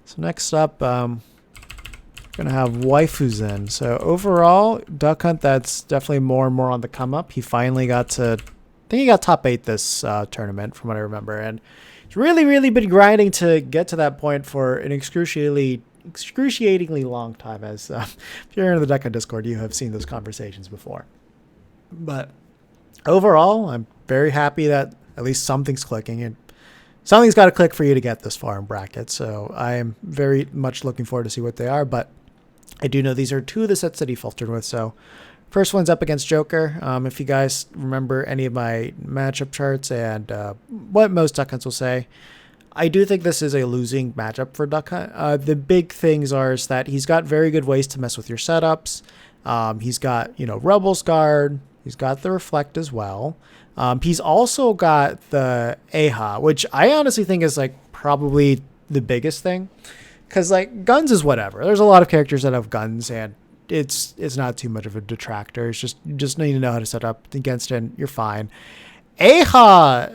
So next up, going to have Waifuszn. So overall, Duck Hunt, that's definitely more and more on the come up. He finally got to, I think he got top 8 this tournament from what I remember. And he's really been grinding to get to that point for an excruciatingly long time. As if you're in the Duck Hunt Discord, you have seen those conversations before. But overall, I'm very happy that at least something's clicking, and something's got to click for you to get this far in brackets. So I am very much looking forward to see what they are. But I do know these are 2 of the sets that he filtered with. So first one's up against Joker. If you guys remember any of my matchup charts and what most Duck Hunts will say, I do think this is a losing matchup for Duck Hunt. The big things are is that he's got very good ways to mess with your setups. He's got, Rebel's Guard. He's got the Reflect as well. He's also got the AHA, which I honestly think is like probably the biggest thing. Because like guns is whatever. There's a lot of characters that have guns and it's not too much of a detractor. It's just you just need to know how to set up against it and you're fine. AHA,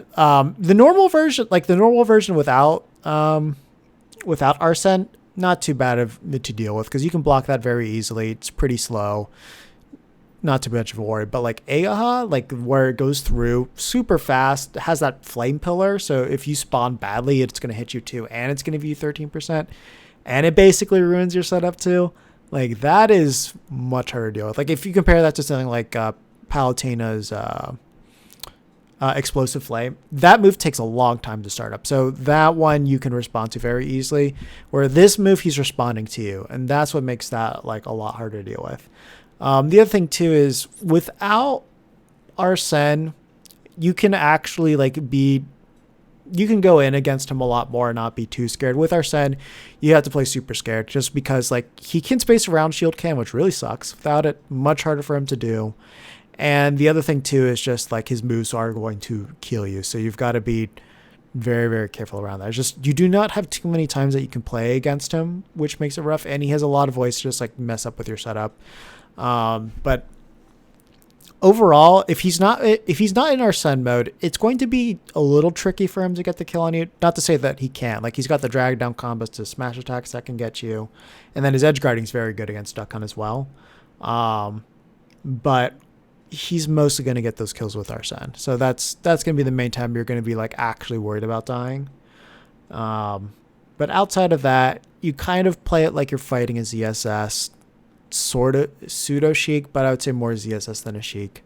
the normal version without Arsene, not too bad to deal with because you can block that very easily. It's pretty slow. Not too much of a worry, but like AHA, like where it goes through super fast, has that flame pillar. So if you spawn badly, it's going to hit you too. And it's going to give you 13%. And it basically ruins your setup too. Like that is much harder to deal with. Like if you compare that to something like Palutena's Explosive Flame, that move takes a long time to start up. So that one you can respond to very easily. Where this move, he's responding to you. And that's what makes that like a lot harder to deal with. The other thing too is without Arsene, you can actually you can go in against him a lot more and not be too scared. With Arsene, you have to play super scared just because like he can space around shield cam, which really sucks. Without it, much harder for him to do. And the other thing too is just like his moves are going to kill you. So you've got to be very careful around that. It's just you do not have too many times that you can play against him, which makes it rough. And he has a lot of ways to just like mess up with your setup. But overall, if he's not in Arsene mode, it's going to be a little tricky for him to get the kill on you. Not to say that he can't. Like he's got the drag down combos to smash attacks that can get you, and then his edge guarding is very good against Duck Hunt as well. But he's mostly going to get those kills with Arsene. So that's going to be the main time you're going to be like actually worried about dying. But outside of that, you kind of play it like you're fighting a ZSS. Sort of pseudo Sheik, but I would say more ZSS than a Sheik.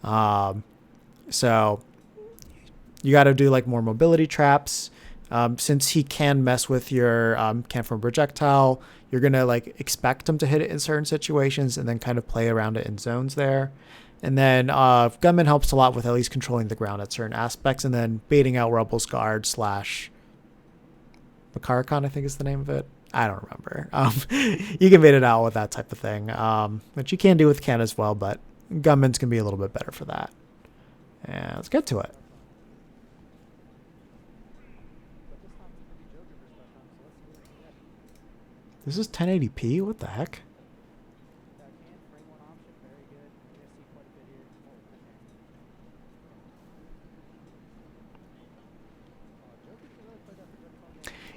So you got to do like more mobility traps. Since he can mess with your can from projectile, you're gonna like expect him to hit it in certain situations and then kind of play around it in zones there. And then Gunman helps a lot with at least controlling the ground at certain aspects, and then baiting out Rebel's Guard / Makarikon, I think is the name of it. I don't remember. You can bait it out with that type of thing, which you can do with Can as well, but Gunman's can be a little bit better for that. And let's get to it. This is 1080p? What the heck?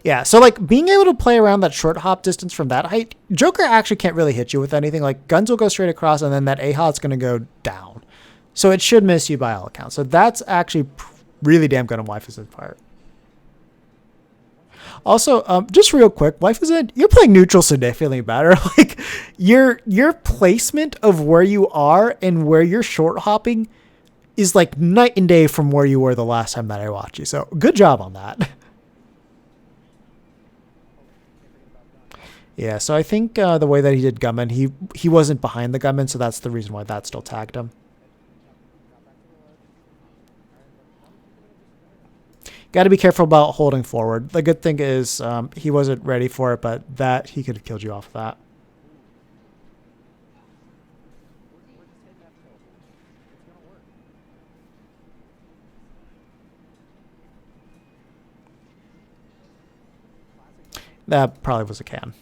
Yeah, so like being able to play around that short hop distance from that height, Joker actually can't really hit you with anything. Like guns will go straight across and then that AHA is going to go down. So it should miss you by all accounts. So that's actually really damn good on Waifuszn part. Also, just real quick, Waifuszn, you're playing neutral significantly better. Like your placement of where you are and where you're short hopping is like night and day from where you were the last time that I watched you. So good job on that. Yeah, so I think the way that he did Gunman, he wasn't behind the Gunman, so that's the reason why that still tagged him. Got to be careful about holding forward. The good thing is he wasn't ready for it, but that he could have killed you off of that. That probably was a can.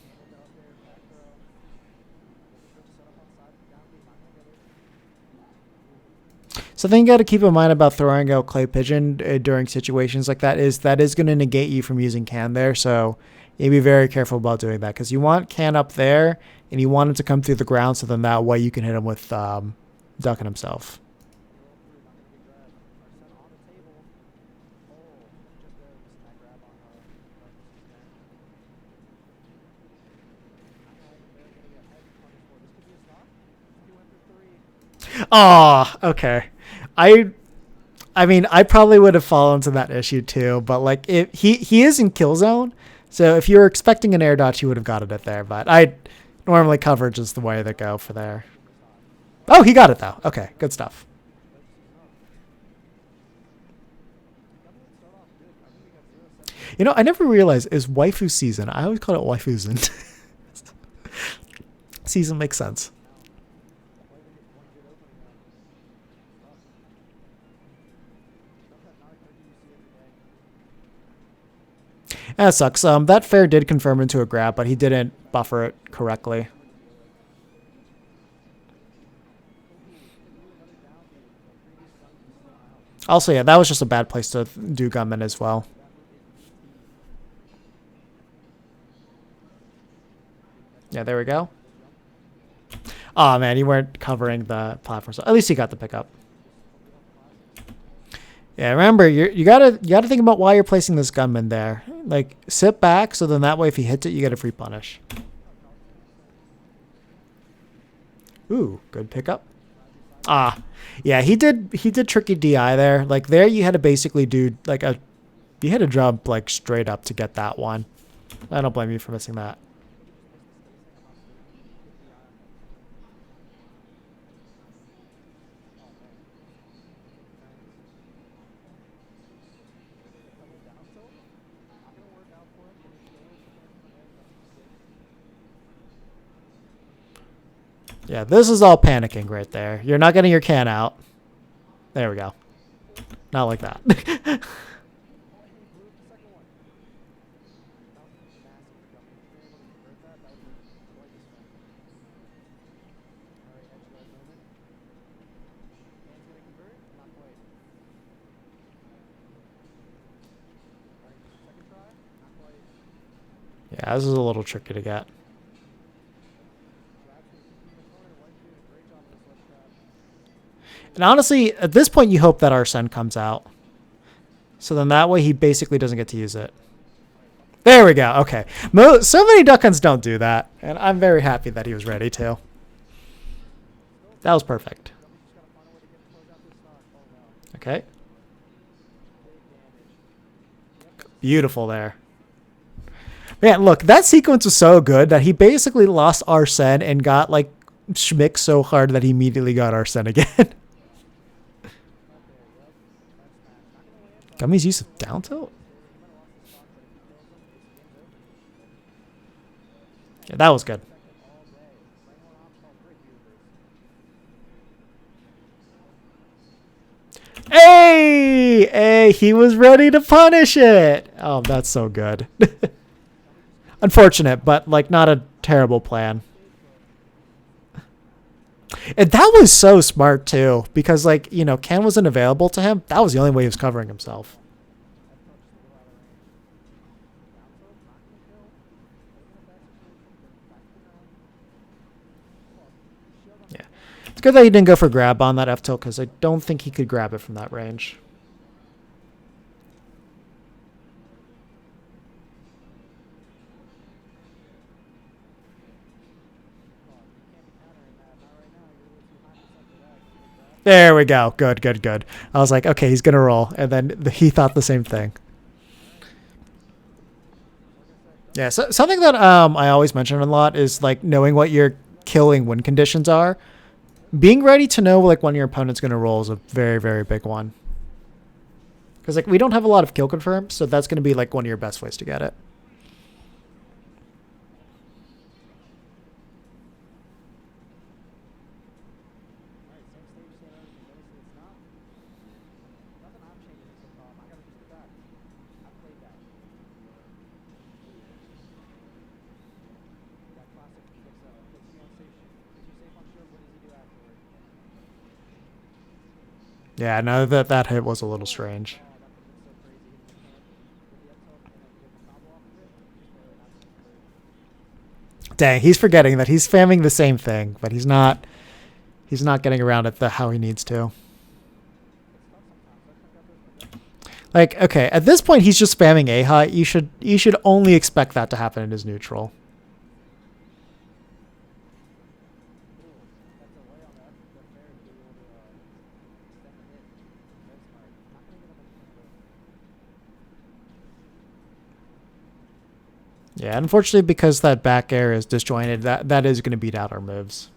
Something you got to keep in mind about throwing out Clay Pigeon during situations like that is going to negate you from using can there. So You need to be very careful about doing that because you want Can up there and you want him to come through the ground so then that way you can hit him with ducking himself. Oh, okay. I I mean, I probably would have fallen into that issue too, but like if he is in kill zone, so if you were expecting an air dodge, you would have gotten it there. But I normally coverage is the way to go for there. Oh, he got it though. Okay, good stuff. You know, I never realized is waifu season. I always call it Waifuszn. Season makes sense. That sucks. That fair did confirm into a grab, but he didn't buffer it correctly. Also, yeah, that was just a bad place to do gunman as well. Yeah, there we go. Oh man, you weren't covering the platform, so at least you got the pickup. Yeah, remember you gotta think about why you're placing this gunman there. Like sit back, so then that way if he hits it, you get a free punish. Ooh, good pickup. Ah, yeah, he did tricky DI there. Like there, you had to basically do like you had to jump like straight up to get that one. I don't blame you for missing that. Yeah, this is all panicking right there. You're not getting your can out. There we go. Not like that. Yeah, this is a little tricky to get. And honestly, at this point, you hope that Arsene comes out. So then that way he basically doesn't get to use it. There we go. Okay. So many duck hunts don't do that. And I'm very happy that he was ready to. That was perfect. Okay. Beautiful there. Man, look, that sequence was so good that he basically lost Arsene and got like Schmick so hard that he immediately got Arsene again. Gummy's use of down tilt? Yeah, that was good. Hey! Hey, he was ready to punish it. Oh, that's so good. Unfortunate, but like not a terrible plan. And that was so smart too, because like, you know, Ken wasn't available to him. That was the only way he was covering himself. Yeah. It's good that he didn't go for grab on that F tilt because I don't think he could grab it from that range. There we go. Good, good, good. I was like, okay, he's going to roll. And then he thought the same thing. Yeah, so something that I always mention a lot is like knowing what your killing win conditions are. Being ready to know like when your opponent's going to roll is a very, very big one. Because like we don't have a lot of kill confirms, so that's going to be like one of your best ways to get it. Yeah, no, that hit was a little strange. dang, he's forgetting that he's spamming the same thing, but he's not getting around it how he needs to. Like, okay, at this point he's just spamming Aha. You should only expect that to happen in his neutral. Yeah, unfortunately, because that back air is disjointed, that is going to beat out our moves.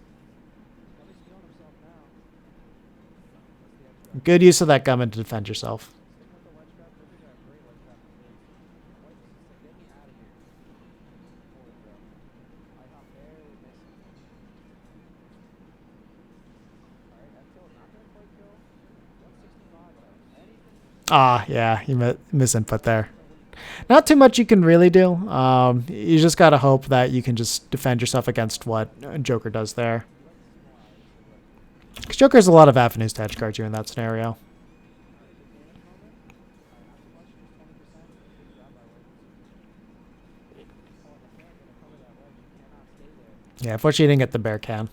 Good use of that Gummy to defend yourself. Ah, yeah, you misinput there. Not too much you can really do. You just gotta hope that you can just defend yourself against what Joker does there. Because Joker has a lot of avenues to edge guard you in that scenario. Yeah, unfortunately, you didn't get the bear can.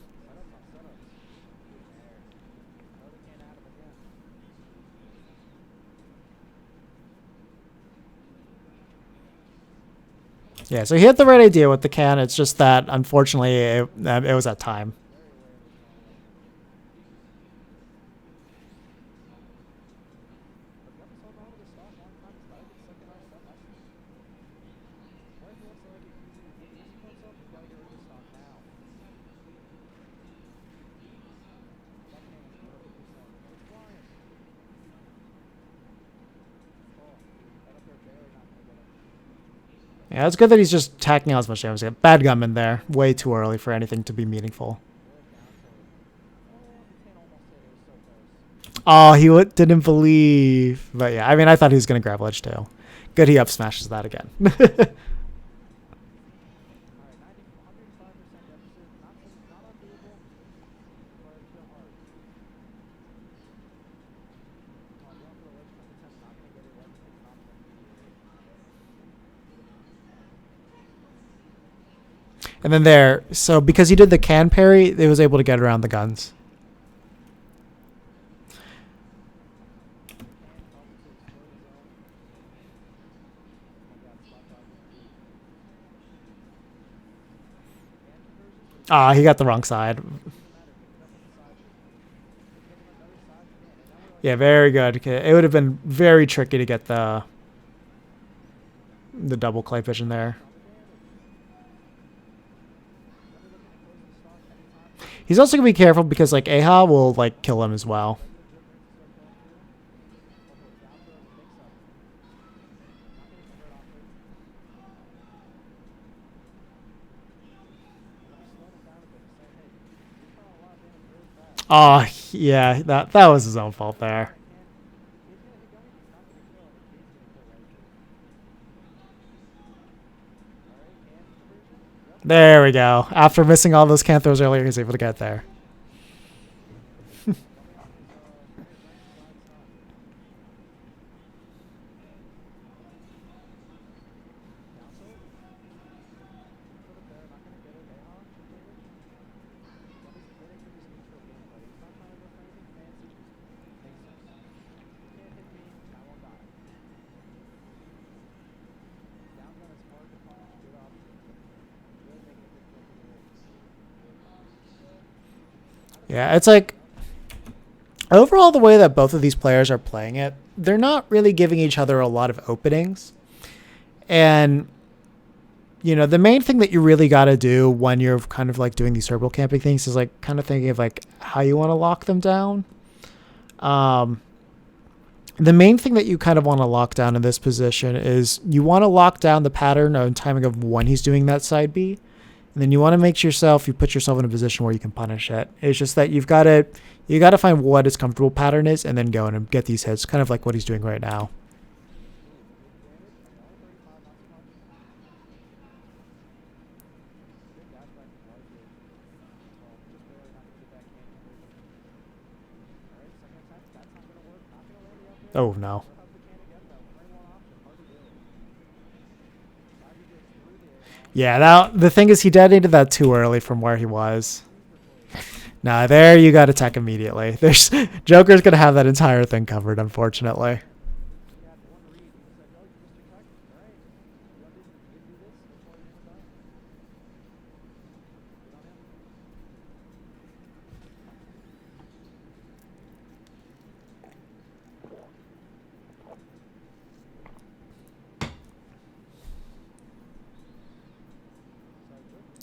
Yeah, so he had the right idea with the can. It's just that, unfortunately, it was at time. Yeah, it's good that he's just tacking out as much damage. Bad gum in there. Way too early for anything to be meaningful. Oh, he didn't believe. But yeah, I mean, I thought he was going to grab ledge too. Good he up smashes that again. And then there, so because he did the can parry, it was able to get around the guns. Ah, he got the wrong side. Yeah, very good. It would have been very tricky to get the double clay vision there. He's also gonna be careful because like Aha will like kill him as well. Oh yeah, that was his own fault there. There we go. After missing all those can throws earlier, he's able to get there. Yeah, it's like overall the way that both of these players are playing it, they're not really giving each other a lot of openings. And you know, the main thing that you really got to do when you're kind of like doing these circle camping things is like kind of thinking of like how you want to lock them down. The main thing that you kind of want to lock down in this position is you want to lock down the pattern and timing of when he's doing that side B. And then you want to make yourself, you put yourself in a position where you can punish it. It's just that you got to find what his comfortable pattern is and then go in and get these hits, kind of like what he's doing right now. Oh, no. Yeah, now the thing is he detonated that too early from where he was. Nah, there you got to attack immediately. There's Joker's gonna have that entire thing covered, unfortunately.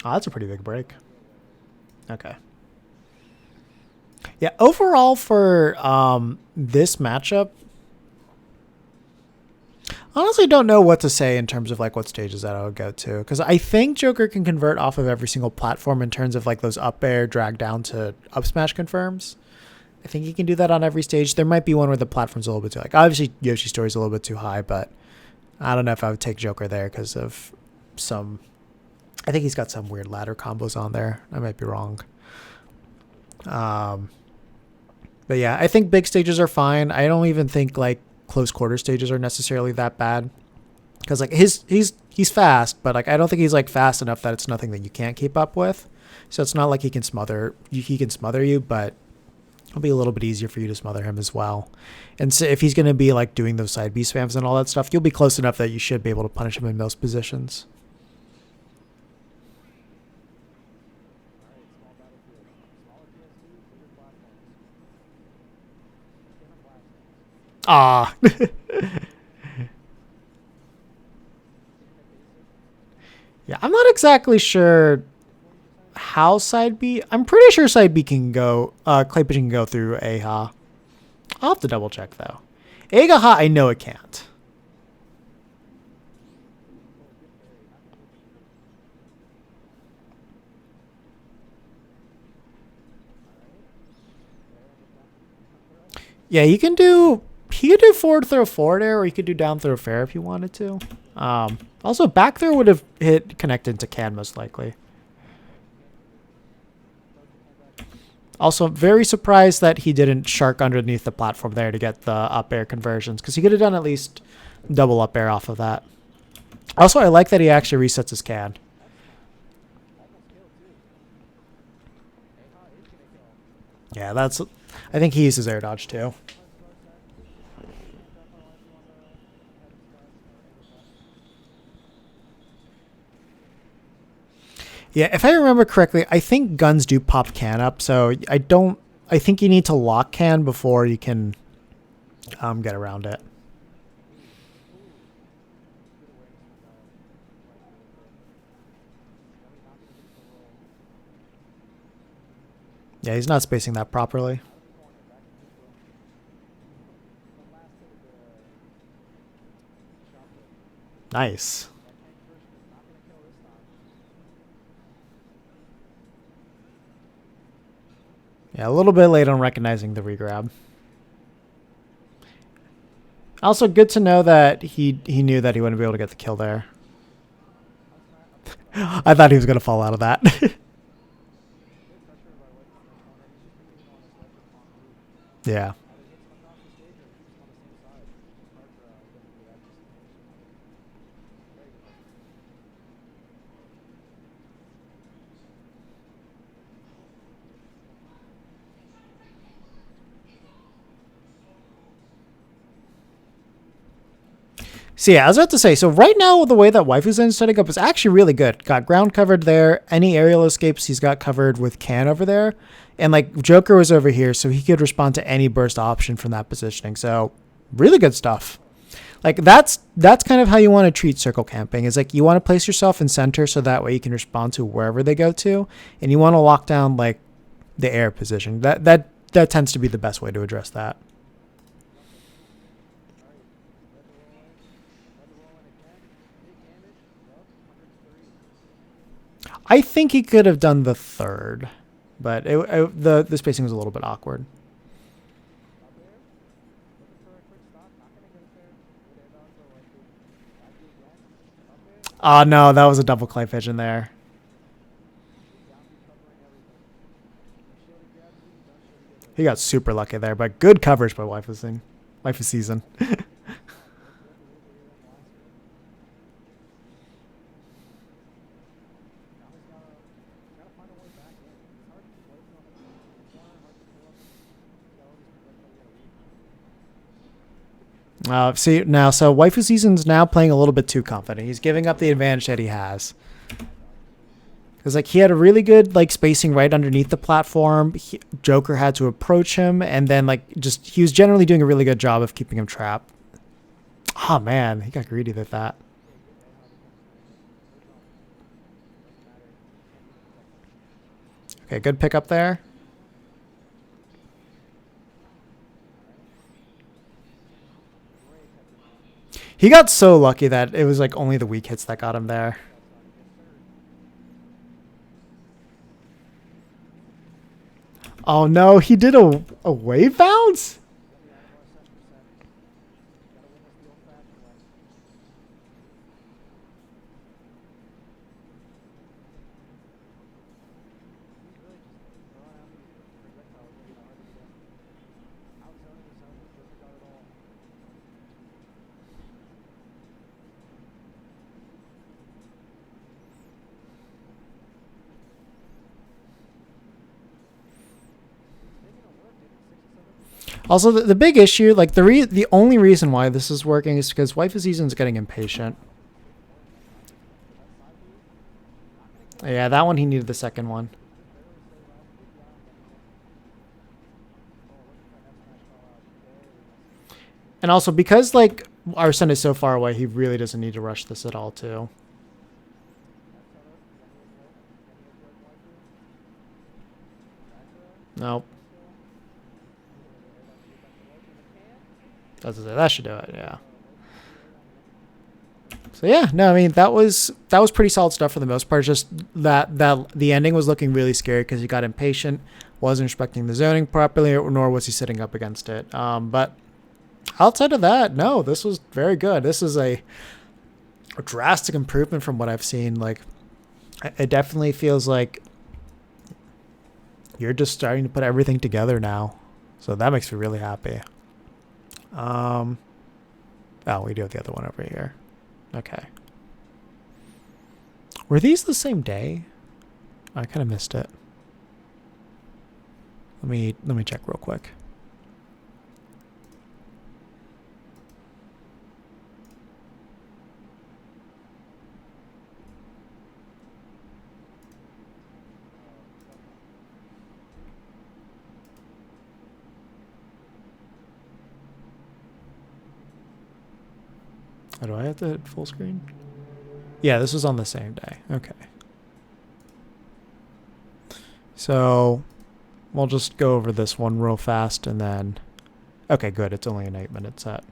Oh, that's a pretty big break. Okay. Yeah, overall for this matchup, honestly don't know what to say in terms of like what stages that I would go to, because I think Joker can convert off of every single platform in terms of like those up air drag down to up smash confirms. I think he can do that on every stage. There might be one where the platform's a little bit too like obviously Yoshi's story's a little bit too high, but I don't know if I would take Joker there because of some. I think he's got some weird ladder combos on there. I might be wrong. But yeah, I think big stages are fine. I don't even think like close quarter stages are necessarily that bad, because like he's fast, but like I don't think he's like fast enough that it's nothing that you can't keep up with. So it's not like he can smother you, but it'll be a little bit easier for you to smother him as well. And so if he's going to be like doing those side B spams and all that stuff, you'll be close enough that you should be able to punish him in most positions. Ah. Yeah, I'm not exactly sure how side B. I'm pretty sure side B can go. Clay pitching can go through AHA. I'll have to double check though. AHA, I know it can't. Yeah, he can do forward throw forward air, or he could do down throw fair if you wanted to. Also, back throw would have hit connected to can most likely. Also, very surprised that he didn't shark underneath the platform there to get the up air conversions, because he could have done at least double up air off of that. Also, I like that he actually resets his can. Yeah, that's. I think he uses air dodge too. Yeah, if I remember correctly, I think guns do pop can up, so I don't. I think you need to lock can before you can get around it. Yeah, he's not spacing that properly. Nice. Yeah, a little bit late on recognizing the regrab. Also, good to know that he knew that he wouldn't be able to get the kill there. I thought he was going to fall out of that. Yeah. So yeah, I was about to say, so right now the way that Waifuszn is setting up is actually really good. Got ground covered there. Any aerial escapes he's got covered with can over there. And like Joker was over here, so he could respond to any burst option from that positioning. So really good stuff. Like that's kind of how you want to treat circle camping. Is like you want to place yourself in center so that way you can respond to wherever they go to, and you want to lock down like the air position. That tends to be the best way to address that. I think he could have done the third, but the spacing was a little bit awkward. Oh no, that was a double clay pigeon there. He got super lucky there, but good coverage by Waifuszn. Waifuszn. See now, so Waifu Season's now playing a little bit too confident. He's giving up the advantage that he has. Because like he had a really good like spacing right underneath the platform. Joker had to approach him, and then like just he was generally doing a really good job of keeping him trapped. Oh man, he got greedy with that. Okay, good pick up there. He got so lucky that it was like only the weak hits that got him there. Oh no, he did a wave bounce? Also, the big issue, like the only reason why this is working is because Waifu Season's getting impatient. Yeah, that one he needed the second one. And also because like our son is so far away, he really doesn't need to rush this at all too. Nope. That should do it, yeah. So yeah, no, I mean that was pretty solid stuff for the most part. Just that the ending was looking really scary because he got impatient, wasn't respecting the zoning properly, nor was he sitting up against it. But outside of that, no, this was very good. This is a drastic improvement from what I've seen. Like, it definitely feels like you're just starting to put everything together now. So that makes me really happy. Oh, we do have the other one over here. Okay. Were these the same day? I kind of missed it. Let me check real quick. Oh, do I have to hit full screen? Yeah, this was on the same day. Okay. So we'll just go over this one real fast and then... Okay, good. It's only an 8-minute set.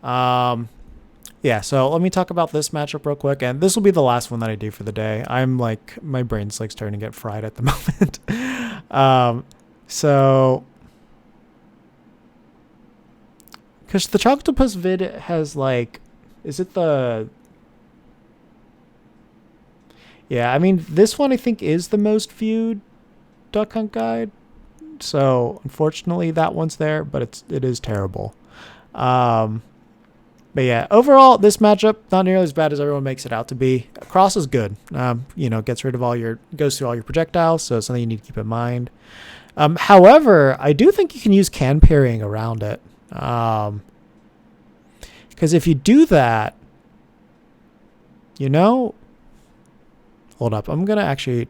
Yeah, so let me talk about this matchup real quick. And this will be the last one that I do for the day. I'm like... My brain's like starting to get fried at the moment. So... Because the Choctopus vid has like... Is it the... Yeah, I mean, this one I think is the most viewed Duck Hunt guide. So, unfortunately, that one's there, but it is terrible. But yeah, overall, this matchup, not nearly as bad as everyone makes it out to be. Cross is good. Gets rid of goes through all your projectiles, so it's something you need to keep in mind. However, I do think you can use can parrying around it. Because if you do that, hold up. I'm going to actually